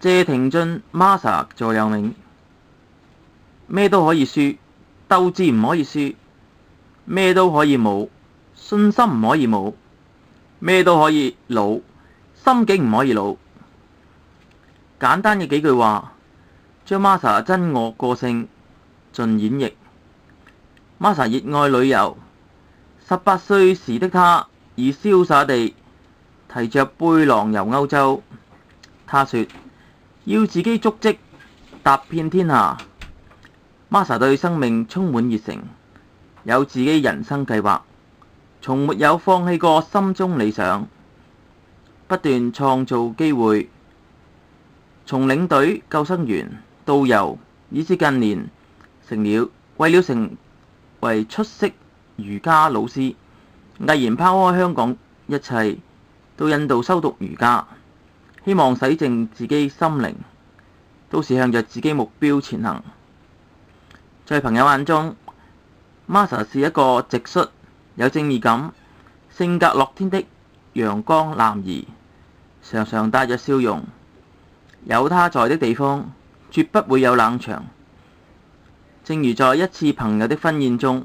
謝廷駿 Masa 座右銘：咩都可以輸，鬥志唔可以輸；咩都可以冇，信心唔可以冇；咩都可以老，心境唔可以老。簡單嘅幾句話，將 Masa 真我個性盡演繹。Masa 熱愛旅遊，18歲時的他已瀟灑地提着背囊遊歐洲。他說要自己足跡踏遍天下。Masa 對生命充滿熱誠，有自己人生計劃，從沒有放棄過心中理想，不斷創造機會，從領隊、救生員、導遊，以至近年為了成為出色瑜伽老師，毅然拋開香港一切，到印度修讀瑜伽，希望洗淨自己心靈，都是向着自己目標前行。在朋友眼中，Masa 是一個直率、有正義感、性格樂天的陽光男兒，常常帶着笑容。有他在的地方，絕不會有冷場。正如在一次朋友的婚宴中，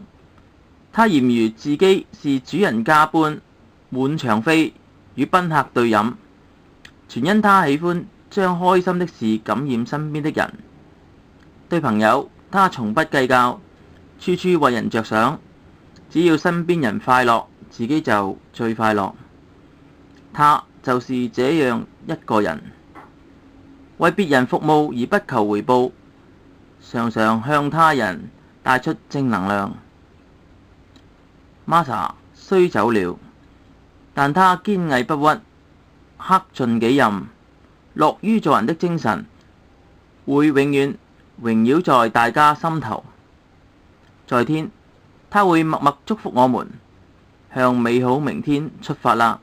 他儼如自己是主人家般滿場飛，與賓客對飲，全因他喜歡將開心的事感染身邊的人。對朋友，他從不計較，處處為人着想，只要身邊人快樂，自己就最快樂。他就是這樣一個人，為別人服務而不求回報，常常向他人帶出正能量。Masa 雖走了，但他堅毅不屈，恪盡己任，樂於助人的精神會永遠榮耀在大家心頭。在天，他會默默祝福我們，向美好明天出發啦！